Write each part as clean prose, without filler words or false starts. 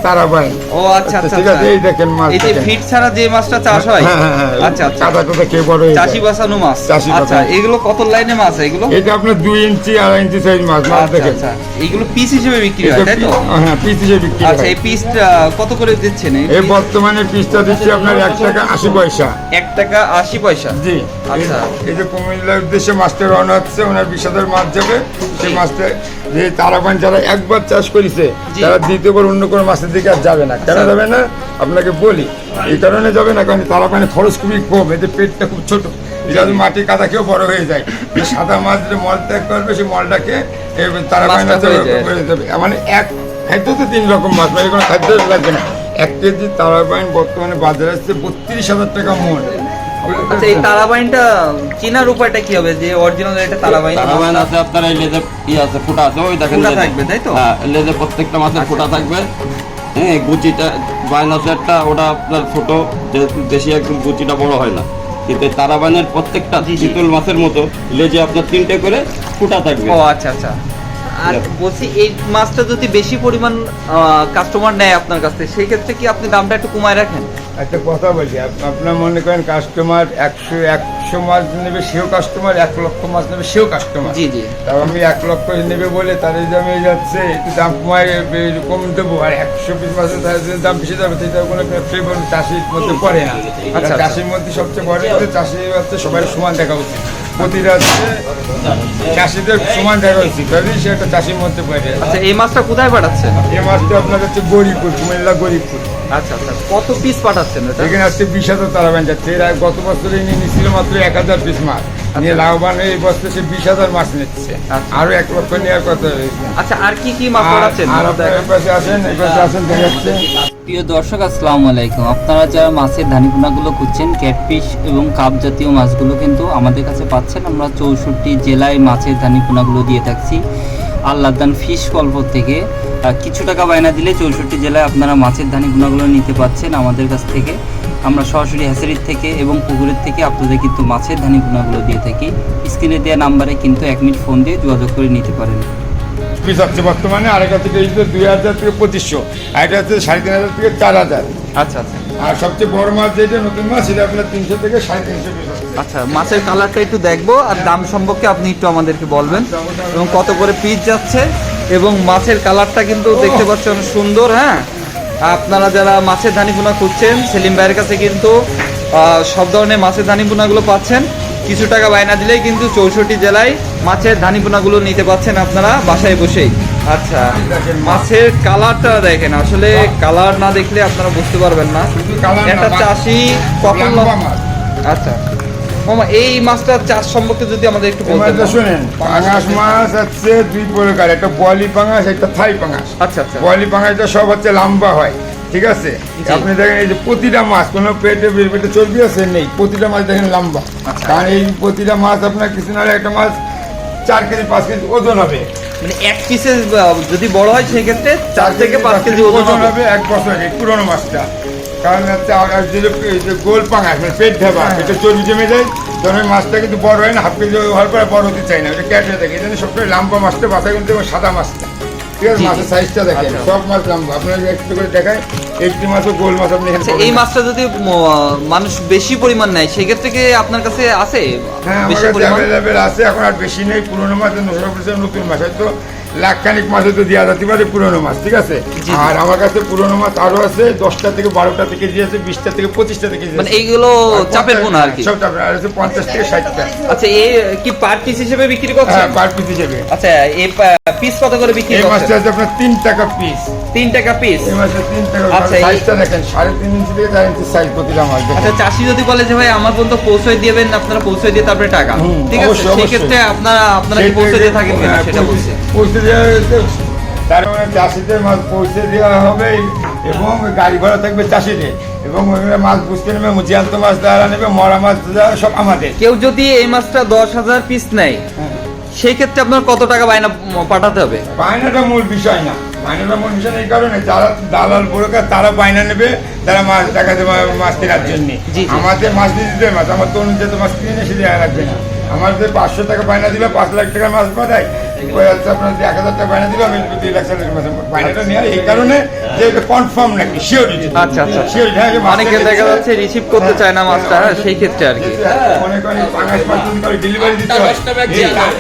তারাবাইন। ও আচ্ছা আচ্ছা ঠিক আছে, এই দেখেন মাছ, এই যে ফিট ছাড়া যে মাছটা চাষ হয়। আচ্ছা আচ্ছা, কাদা টাদা খেয়ে বড় হয়ে চাষি বাসানো মাছ। চাষি আচ্ছা, বাসানো। এগুলো কত লাইনে মাছ এগুলো? এটা আপনার 2 ইঞ্চি 2.5 ইঞ্চি সাইজ মাছ। মাছ আচ্ছা দেখেন। আচ্ছা, এগুলো পিস হিসেবে বিক্রি হয় তাই তো? হ্যাঁ, পিস হিসেবে বিক্রি হয়। আচ্ছা, এই পিসটা কত করে দিচ্ছেন? এই বর্তমানে পিসটা দিচ্ছি আপনার 1 টাকা 80 পয়সা। 1 টাকা 80 পয়সা। জি। আচ্ছা, এই যে কুমিল্লার উদ্দেশ্যে মাছটা রওনা হচ্ছে, ওনার 20,000 মাছ যাবে। সেই মাছটা যে তারাবাইন যারা একবার চাষ করেছে, তারা দ্বিতীয়বার অন্য কোনো মাছের দিকে আর যাবে না। কেন যাবে না আপনাকে বলি, এই কারণে যাবে না, কারণ তারাবাইনের খরচ খুবই কম, এতে পেটটা খুব ছোট। এটা যদি মাটি কাদা খেয়েও বড় হয়ে যায়। এই সাদা মাছ যে মল ত্যাগ করবে, সেই মলটাকে তারাবাইন মানে এক খাদ্য তো 3 রকম মাছ, মানে কোনো খাদ্য লাগবে না। 1 কেজি তারাবাইন বর্তমানে বাজারে আসছে 32,000 টাকা মন। আচ্ছা, এই তারাবাইনটা চেনার উপায়টা কি হবে যে অরিজিনাল এটা তারাবাইন? তারাবাইন আছে আপনার এই লেজে আছে, ফুটা আছে, ওই দেখেন ফুটা থাকবে তাই তো? হ্যাঁ, লেজে প্রত্যেকটা মাছের ফুটা থাকবে। হ্যাঁ, গুচিটা বাইন আছে একটা, ওটা আপনার ছোট, যেহেতু দেশি একদম গুচিটা বড় হয় না। কিন্তু এই তারাবাইনের প্রত্যেকটা চিতল মাছের মতো লেজে আপনার 3টে করে ফুটা থাকবে। ও আচ্ছা আচ্ছা। আর বলছি, এই মাছটা যদি বেশি পরিমাণ কাস্টমার নেয় আপনার কাছ থেকে, সেই ক্ষেত্রে কি আপনি দামটা একটু কমায় রাখেন? একটা কথা বলি, আপনার মনে করেন কাস্টমার 100 মাছ নেবে সেও কাস্টমার, 1 লক্ষ মাছ নেবে সেও কাস্টমার। জি জি। তাও আমি 1 লক্ষ নেবে বলে তার দামে যাচ্ছে একটু দাম কমায় কম দেবো, আর 100 পিস মাছের দাম বেশি যাবে, সেটা কোনো ফেভার চাষির মধ্যে পড়ে না। আচ্ছা, চাষির মধ্যে সবচেয়ে বড় হচ্ছে চাষি হচ্ছে সবাই সমান দেখা উচিত। প্রতিটা হচ্ছে চাষিদের সমান দেখা উচিত, তবেই সে একটা চাষির মধ্যে পড়ে। আচ্ছা, এই মাছটা কোথায় পাঠাচ্ছেন? এই মাছটা আপনার হচ্ছে গরিবপুর, কুমিল্লা গরিবপুর। আচ্ছা আচ্ছা, কত পিস পাঠাচ্ছেন এটা? এখানে আসছে 20,000 তারাবাইন যাচ্ছে। এর আগে গত বছরে নিয়ে নিচ্ছিল মাত্র 1,000 পিস মাছ নিয়ে লাভবান হয়ে এই বছর সে 20,000 মাছ নিচ্ছে। আরো 1 লক্ষ নেওয়ার কথা রয়েছে। আচ্ছা, আর কি কি মাছ পাঠাচ্ছেন? আর আপনার পাশে আসেন, এই পাশে আসেন, দেখা যাচ্ছে। প্রিয় দর্শক, আসসালামু আলাইকুম। আপনারা যারা মাছের ধানিপোনাগুলো খুঁজছেন, ক্যাটফিশ এবং কাপ জাতীয় মাছগুলো কিন্তু আমাদের কাছে পাচ্ছেন। আমরা 64 জেলায় মাছের ধানিপোনাগুলো দিয়ে থাকছি। আল্লাহদান ফিশ কল্প থেকে কিছু টাকা বায়না দিলে 64 জেলায় আপনারা মাছের ধানিপোনাগুলো নিতে পাচ্ছেন আমাদের কাছ থেকে। আমরা সরাসরি হ্যাচারির থেকে এবং পুকুরের থেকে আপনাদের কিন্তু মাছের ধানিপোনাগুলো দিয়ে থাকি। স্ক্রিনে দেওয়া নাম্বারে কিন্তু 1 মিনিট ফোন দিয়ে যোগাযোগ করে নিতে পারেন। পিস হচ্ছে বর্তমানে আরেকটা থেকে 2,000 থেকে 2,500, আর এটা হচ্ছে 3,500 থেকে 4,000। আচ্ছা আচ্ছা আর সবচেয়ে বড় মাছ যেটা নতুন মাছ, সেটা আপনার 300 থেকে 350 পিস হচ্ছে। আচ্ছা, মাছের কালারটা একটু দেখবো, আর দাম সম্পর্কে আপনি একটু আমাদেরকে বলবেন এবং কত করে পিস যাচ্ছে। এবং মাছের কালারটা কিন্তু দেখতে পাচ্ছেন অনেক সুন্দর। হ্যাঁ, আপনারা যারা মাছের ধানিপোনা খুঁজছেন, সেলিম ভাইয়ের কাছে কিন্তু সব ধরনের মাছের ধানিপোনাগুলো পাচ্ছেন। কিছু টাকা বায়না দিলেই কিন্তু 64 জেলায় মাছের ধানিপোনাগুলো নিতে পাচ্ছেন আপনারা বাসায় বসেই। আচ্ছা, মাছের কালারটা দেখেন, আসলে কালার না দেখলে আপনারা বুঝতে পারবেন না একটা চাষি কখন। আচ্ছা মামা, এই মাছটার চাষ সম্পর্কে যদি আমাদের একটু বলতেন। শুনেন, পাঙাশ মাছ হচ্ছে 2 প্রকার, একটা বলি পাঙাশ, একটা থাই পাঙাশ। আচ্ছা আচ্ছা, বলি পাঙাশটা সব হচ্ছে লম্বা হয়, ঠিক আছে? আপনি দেখেন এই যে প্রতিটা মাছ কোনো পেটে চর্বি আছে নেই, প্রতিটা মাছ দেখেন লম্বা। কারণ এই প্রতিটা মাছ আপনার কিছু না হলে একটা মাছ 4 কেজি 5 কেজি ওজন হবে। মানে এক পিসে যদি বড় হয় সেই ক্ষেত্রে 4 থেকে 5 কেজি ওজন হবে। 1 বছর আগে পুরোনো মাছটা। কারণ হচ্ছে গোল পাঙাশ মানে পেট ঢাবা, এটা চর্বি জমে যায়, তখন ওই মাছটা কিন্তু বড় হয় না, 1/2 কেজি হওয়ার পরে বড় হতে চায় না, ওটা ক্যাট হয়ে থাকে। এই জন্য সবসময় লম্বা মাছটা বাছাই করতে হবে, সাদা মাছটা। ঠিক আছে, মাছের সাইজটা দেখেন, সব মাছ লম্বা। আপনার একটু করে দেখায়, একটি মাছও গোল মাছ আপনি এখানে। এই মাছটা যদি মানুষ বেশি পরিমাণ নেয়, সেই ক্ষেত্রে কি আপনার কাছে আছে? হ্যাঁ, আমার বেশি কাছে পরিমাণ অ্যাভেলেবেল আছে, এখন আর বেশি নেই। পুরোনো মাছ নতুন মাছ হয়তো লাখখানিক মাছ হয়তো দেওয়া যেতে পারে পুরোনো মাছ, ঠিক আছে? আর আমার কাছে পুরোনো মাছ আরো আছে, 10টা থেকে 12টা থেকে কেজি আছে, 20টা থেকে 25টা থেকে কেজি। মানে এইগুলো চাপের পোনা আর কি? সব চাপের, আর আছে 50 থেকে 60টা। আচ্ছা, এই কি পার পিস হিসেবে বিক্রি করছেন? হ্যাঁ, পার পিস হিসেবে। আচ্ছা, এই পিস কত করে বিক্রি এই করছেন? মাছটা আছে আপনার 3 টাকা পিস। 3 টাকা পিস? এই মাছটা 3 টাকা। আচ্ছা, সাইজটা দেখেন, 3.5 ইঞ্চি থেকে 4 ইঞ্চি সাইজ প্রতিটা মাছ। আচ্ছা, চাষি যদি বলে যে ভাই আমার পর্যন্ত পৌঁছে দিবেন, আপনারা পৌঁছে দিয়ে তারপরে টাকা, ঠিক আছে? সেই ক্ষেত্রে আপনারা কি পৌঁছে দিয়ে থাকেন কিনা সেটা বলছি। পৌঁছে দেওয়া, তার মানে চাষিদের মাছ পৌঁছে দেওয়া হবে এবং গাড়ি ভাড়া থাকবে চাষিদের, এবং মাছ বুঝতে নেবে, জ্যান্ত মাছ দ্বারা নেবে, মরা মাছ দ্বারা সব আমাদের। কেউ যদি এই মাছটা 10,000 পিস নেয়, সেই ক্ষেত্রে আপনার কত টাকা বায়না পাঠাতে হবে? বায়নাটা মূল বিষয় না, বায়নাটা মূল বিষয় এই কারণে যারা দালাল ব্রোকার তারা বায়না নেবে, তারা মাছ টাকা দেবে মাছ কেনার জন্য। আমাদের মাছ দিতে মাছ, আমার তরুণ যেহেতু মাছ কিনে সে দেওয়া লাগবে না। আমাদের 500 টাকা বায়না দিলে 5 লাখ টাকার মাছ পাঠায়, ওই হচ্ছে আপনার 1,000 টাকা বায়না দিল, আমি 2 লাখ 40 মাসে বায়নাটা নেওয়া এই কারণে যে এটা কনফার্ম নাকি শিওরিটি। আচ্ছা আচ্ছা শিওরিটি অনেকে দেখা যাচ্ছে রিসিভ করতে চায় না মাছটা, হ্যাঁ, সেই ক্ষেত্রে আর কি। মনে করেন পাঙাশ মাছ যদি করে ডেলিভারি দিতে হয়,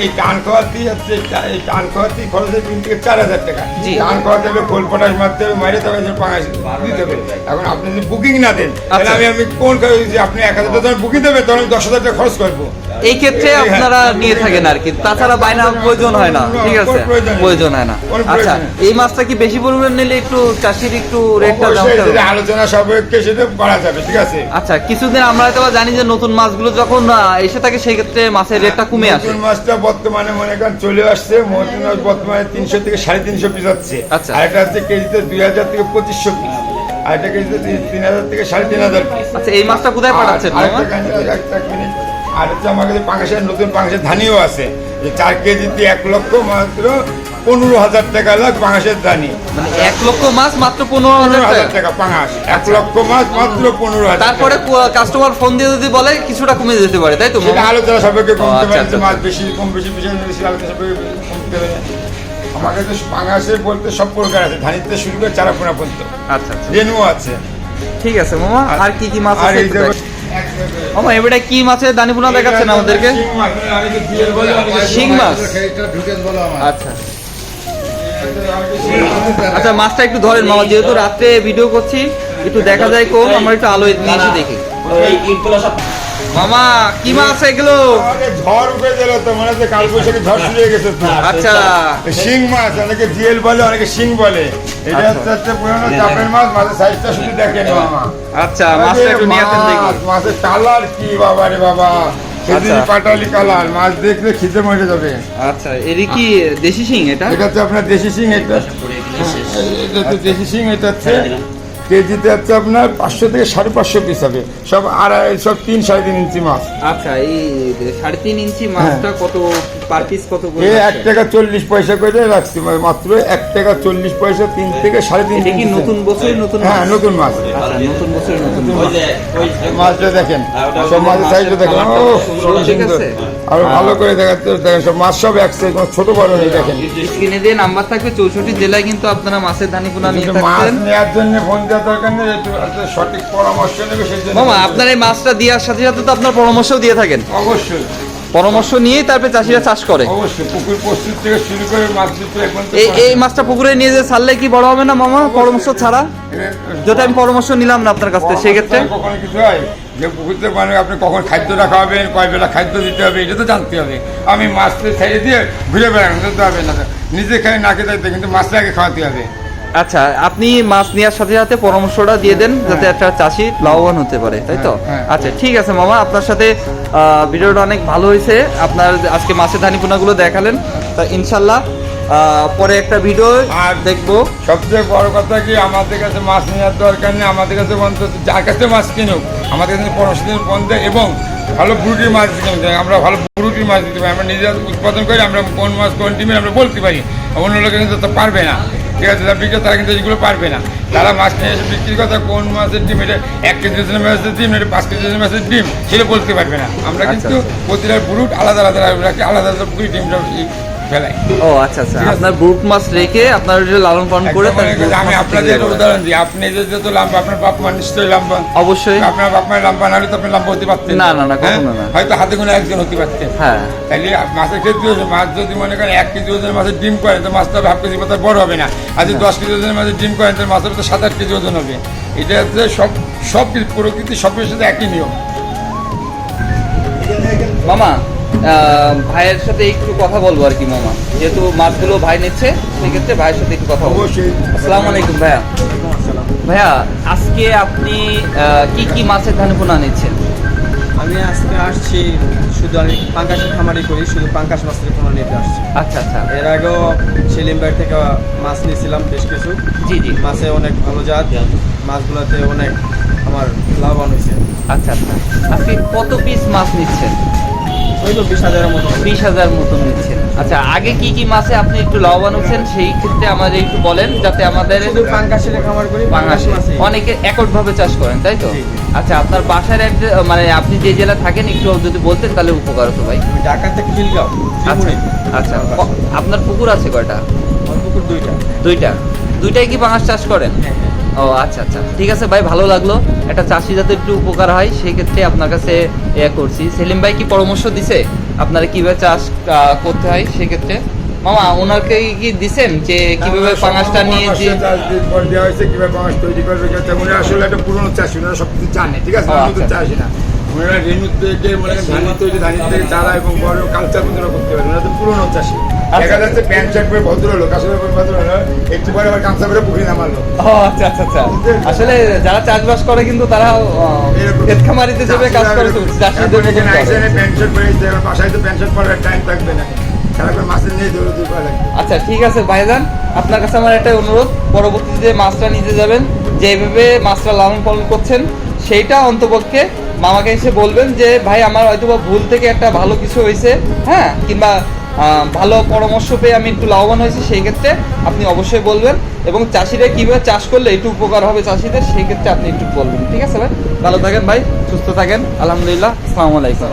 এই টান খাওয়াতেই হচ্ছে, এই টান খাওয়াতেই খরচ হয় 3 থেকে 4,000 টাকা। জি। টান খাওয়াতে হবে, খোল পটাশ মারতে হবে, মারে তবে যে পাঙাশ দিতে হবে। এখন আপনি যদি বুকিং না দেন তাহলে আচ্ছা। আমি কোন যে আপনি 1,000 টাকা বুকিং দেবেন তখন আমি 10,000 টাকা খরচ করবো। এই ক্ষেত্রে আপনারা নিয়ে থাকেন আর কি, তাছাড়া বায়না প্রয়োজন হয় না, ঠিক আছে, প্রয়োজন হয় না। আচ্ছা, এই মাছটা কি বেশি পরিমাণ নিলে একটু চাষির একটু রেটটা দাম অবশ্যই যদি আলোচনা সাপেক্ষে সেটা করা যাবে, ঠিক আছে। আচ্ছা, কিছুদিন আমরা হয়তো বা জানি যে নতুন মাছগুলো যখন এসে থাকে সেই ক্ষেত্রে মাছের রেটটা কমে আসে। নতুন মাছটা বর্তমানে মনে করেন চলে আসছে, নতুন মাছ বর্তমানে 300 থেকে 350 পিস হচ্ছে। আচ্ছা। আর এটা হচ্ছে কেজিতে 2,000 থেকে 2,500 পিস, আর এটা কেজিতে 3,000 থেকে 3,500 পিস। আচ্ছা, এই মাছটা কোথায় পাঠাচ্ছেন মামা? আর হচ্ছে আমার কাছে পাঙাশের নতুন পাঙাশের ধানিও আছে, যে 4 কেজিতে 1 লক্ষ মাত্র 15,000 টাকা লাখ পাঙাশের ধানি। মানে 1 লক্ষ মাছ মাত্র 15,000 15,000 টাকা পাঙাশ, 1 লক্ষ মাছ মাত্র 15,000। তারপরে কাস্টমার ফোন দিয়ে যদি বলে কিছুটা কমে যেতে পারে, তাই তো সেটা মামা? আলোচনা সাপেক্ষে কমতে আচ্ছা, পারে, আচ্ছা, মাছ বেশি কম বেশি বেশি আলোচনা সাপেক্ষে কমতে পারে। আমার কাছে পাঙাশে বলতে সব প্রকার আছে, ধানিতে শুরু করে চারাপোনা পর্যন্ত, আচ্ছা আচ্ছা, রেনুও আছে। ঠিক আছে মামা, আর কি কি মাছ আর আছে এই একটু যে দেখ- মামা এবারে কি মাছের দানিপুনা দেখাচ্ছেন আমাদেরকে? শিং মাছ, অনেকে জিয়েল বলে, অনেকে শিং মাছ। আচ্ছা আচ্ছা, মাছটা একটু ধরেন মামা, যেহেতু রাত্রে ভিডিও করছি একটু দেখা যায় কম, আমরা একটু আলো নিয়ে এসে দেখি। মামা কি মাছ এগুলো? আমাদের ঝড় উঠে গেল তো, মনে হচ্ছে কাল বৈশাখী ঝড় শুরু হয়ে গেছে তো। আচ্ছা শিং মাছ, অনেকে জিয়েল বলে, অনেকে শিং বলে। এটা হচ্ছে পুরোনো চাপের মাছ, মাছের সাইজটা শুধু দেখেন মামা। আচ্ছা, মাছটা একটু নিয়ে আসেন দেখি। মাছের কালার কি বাবা রে বাবা, খেজুরি আচ্ছা। পাটালি কালার, মাছ দেখলে খিদে মরে যাবে। আচ্ছা, এরই কি দেশি শিং এটা? এটা হচ্ছে আপনার দেশি শিং, এটা এটা তো দেশি শিং। এটা হচ্ছে কেজিতে হচ্ছে আপনার 500 থেকে 550 পিস হবে, সব সব 3-3.5 ইঞ্চি মাছ। আচ্ছা, এই 3.5 ইঞ্চি মাছটা কত পার পিস, কত করে এই যাচ্ছে? 1 টাকা 40 পয়সা করে রাখছি, মাত্র 1 টাকা 40 পয়সা, 3 থেকে 3.5 এটা কি ইঞ্চি। নতুন বছরের নতুন হ্যাঁ, মাছ? নতুন মাছ। আচ্ছা, নতুন বছরের নতুন মাছ। মাছটা দেখেন, সব মাছের সাইজটা দেখেন, ও ঠিক সুন্দর। আছে। আর ভালো করে দেখাচ্ছে, দেখেন সব মাছ সব এক সাইজ, কোনো ছোট বড় নেই। দেখেন স্ক্রিনে দিয়ে নাম্বার থাকবে, 64 জেলায় কিন্তু আপনারা মাছের দানিপুনা নিয়ে কিন্তু মাছ থাকছেন। নেওয়ার জন্য ফোন দেওয়ার দরকার নেই, একটু সঠিক পরামর্শ নেবে সেই জন্য। মামা, আপনার এই মাছটা দেওয়ার সাথে সাথে তো আপনার পরামর্শও দিয়ে থাকেন, অবশ্যই পরামর্শ নিয়েই তারপরে চাষিরা চাষ করে। অবশ্যই পুকুর প্রস্তুত থেকে শুরু করে মাছ দিতে এখন তো এই মাছটা পুকুরে নিয়ে যে ছাড়লে কি বড় হবে না মামা, পরামর্শ ছাড়া? যেটা আমি পরামর্শ নিলাম না আপনার কাছ থেকে, সেক্ষেত্রে কখনো কিছু হয় যে পুকুরতে মানে আপনি কখন খাদ্য রাখা হবে, কয় বেলা খাদ্য দিতে হবে, এটা তো জানতে হবে। আমি মাছকে ছেড়ে দিয়ে ঘুরে বেড়ানো তো হবে না, নিজে খাই না খেতে হবে, কিন্তু মাছটা আগে খাওয়াতে হবে। আচ্ছা, আপনি মাছ নেওয়ার সাথে সাথে পরামর্শটা দিয়ে দেন যাতে একটা চাষি লাভবান হতে পারে, তাই তো? হ্যাঁ। আচ্ছা, ঠিক আছে মামা, আপনার সাথে ভিডিওটা অনেক ভালো হয়েছে, আপনার আজকে মাছের ধানিপুনাগুলো দেখালেন, তা ইনশাল্লাহ পরে একটা ভিডিও আর দেখবো। সবচেয়ে বড় কথা কি, আমাদের কাছে মাছ নেওয়ার দরকার নেই, আমাদের কাছে অন্তত যার কাছে মাছ কিনুক আমাদের কাছে পরামর্শ দিন বন্ধ, এবং ভালো ব্রুটির মাছ দিতে হবে। আমরা ভালো ব্রুটির মাছ দিতে পারি, আমরা নিজেরা উৎপাদন করি, আমরা কোন মাছ কোন ডিমের আমরা বলতে পারি, অন্য লোকে কিন্তু তো পারবে না, ঠিক আছে? যারা বিক্রি তারা কিন্তু এগুলো পারবে না। তারা মাছ নিয়ে এসে বিক্রির কথা, কোন মাছের ডিম, এটা 1 কেজি ওজনের মাছের ডিম, এটা 5 কেজি ওজনের মাছের ডিম, সেটা বলতে পারবে না। আমরা কিন্তু প্রতিটা ব্রুট আলাদা আলাদা রাখি, আলাদা আলাদা পুকুরি ডিমটা ফেলাই। ও আচ্ছা আচ্ছা, আপনার ব্রুট মাছ রেখে আপনার ওটা লালন পালন করে একদম মনে করেন, আমি আপনাদের একটা উদাহরণ দিই, আপনি যত লাম্বা, আপনার বাপ মা নিশ্চয়ই লাম্বা, অবশ্যই। আপনার বাপ মায়ের লাম্বা না হলে তো আপনি লাম্বা হতে পারতেন না, না, না, হ্যাঁ? কখনো না। হয়তো হাতে গোনা একজন হতে পারতেন। হ্যাঁ, তাইলে মাছের ক্ষেত্রে মাছ যদি মনে করেন 1 কেজি ওজনের মাছের ডিম করেন, তো মাছটা 1/2 কেজি মতো বড় হবে না। আর যদি 10 কেজি ওজনের মাছের ডিম করেন, তো মাছের তো 7-8 কেজি ওজন হবে। এটা হচ্ছে সব প্রকৃতি সব কিছুর সাথে একই নিয়ম। মামা ভাইয়ের সাথে একটু কথা বলবো আর কি মামা, যেহেতু মাছগুলো ভাই নিচ্ছে সেক্ষেত্রে ভাইয়ের সাথে একটু কথা বলবো। অবশ্যই। আসসালামু আলাইকুম ভাইয়া। ভাইয়া, আজকে আপনি কি কি মাছের ধানিপুনা নিচ্ছেন? আমি আজকে আসছি, শুধু আমি পাঙ্কাশের খামারি করি, শুধু পাঙ্কাশ মাছের পোনা নিতে আসছি। আচ্ছা আচ্ছা, এর আগেও সেলিমবাগ থেকে মাছ নিয়েছিলাম বেশ কিছু। জি জি, মাছে অনেক ভালো জাত, মাছগুলোতে অনেক আমার লাভবান হয়েছে। আচ্ছা আচ্ছা, আপনি কত পিস মাছ নিচ্ছেন? ওই তো 20,000-এর মতো। 20,000 মতন নিচ্ছেন। আচ্ছা, আগে কি কি মাছে আপনি একটু লাভবান হচ্ছেন সেই ক্ষেত্রে আমাদের একটু বলেন, যাতে আমাদের শুধু পাঙ্কাশের খামার করি, পাঙ্কাশ মাছই। অনেকে এককভাবে চাষ করেন, তাই তো? জি, জি। আচ্ছা, আপনার বাসার মানে আপনি যে জেলা থাকেন একটু যদি বলতেন তাহলে উপকার হতো ভাই। আমি ঢাকা থেকে খিলগাঁও, আচ্ছা ত্রিপুরি। আচ্ছা, আমার বাসা। আপনার পুকুর আছে কয়টা? আমার পুকুর 2টা। দুইটাই কি পাঙাশ চাষ করেন? হ্যাঁ, হ্যাঁ। ও আচ্ছা আচ্ছা, ঠিক আছে ভাই, ভালো লাগলো। একটা চাষি যাতে একটু উপকার হয় সেই ক্ষেত্রে আপনার কাছে করছি। সেলিম ভাই কি পরামর্শ দিছে আপনারা কিভাবে চাষ করতে হয় সেই ক্ষেত্রে? মামা ওনাকে কি দিছেন যে কিভাবে পাঙাশটা নিয়ে যে দেওয়া হয়েছে, কিভাবে পাঙাশ তৈরি করবে, উনি আসলে একটা পুরনো চাষি, ওনারা সব কিছু জানে, ঠিক আছে? ও, নতুন আচ্ছা। চাষি না, ওনারা রেণুর থেকে মানে ধানের তৈরি, ধানের থেকে চারা এবং বড় কালচার পর্যন্ত করতে পারে, ওনারা তো পুরনো চাষি। দেখা যাচ্ছে প্যান্ট শার্ট পরে ভদ্রলোক, আসলে ভদ্রলোক একটু পরে আবার গামছা পরে পুকুরি নামালো। ও আচ্ছা আচ্ছা আচ্ছা, আসলে যারা চাষবাস করে কিন্তু তারা ক্ষেত খামারিতে যাবে কাজ করে, তো চাষিদের মতন করে। প্যান্ট শার্ট পরে বাসায় তো প্যান্ট শার্ট পরার টাইম থাকবে না, সারাক্ষণ মাছের নিয়ে দৌড়াদৌড়ি করা লাগবে। আচ্ছা ঠিক আছে ভাইজান, আপনার কাছে আমার একটা অনুরোধ, পরবর্তীতে মাছটা নিতে যাবেন যেভাবে মাছটা লালন পালন করছেন সেইটা অন্তপক্ষে মামাকে এসে বলবেন যে ভাই আমার হয়তো বা ভুল থেকে একটা ভালো কিছু হয়েছে, হ্যাঁ, কিংবা ভালো পরামর্শ পেয়ে আমি একটু লাভবান হয়েছি, সেই ক্ষেত্রে আপনি অবশ্যই বলবেন। এবং চাষিরা কীভাবে চাষ করলে একটু উপকার হবে চাষিদের সেই ক্ষেত্রে আপনি একটু বলবেন। ঠিক আছে ভাই, ভালো থাকেন ভাই, সুস্থ থাকেন, আলহামদুলিল্লাহ, আসসালামু আলাইকুম।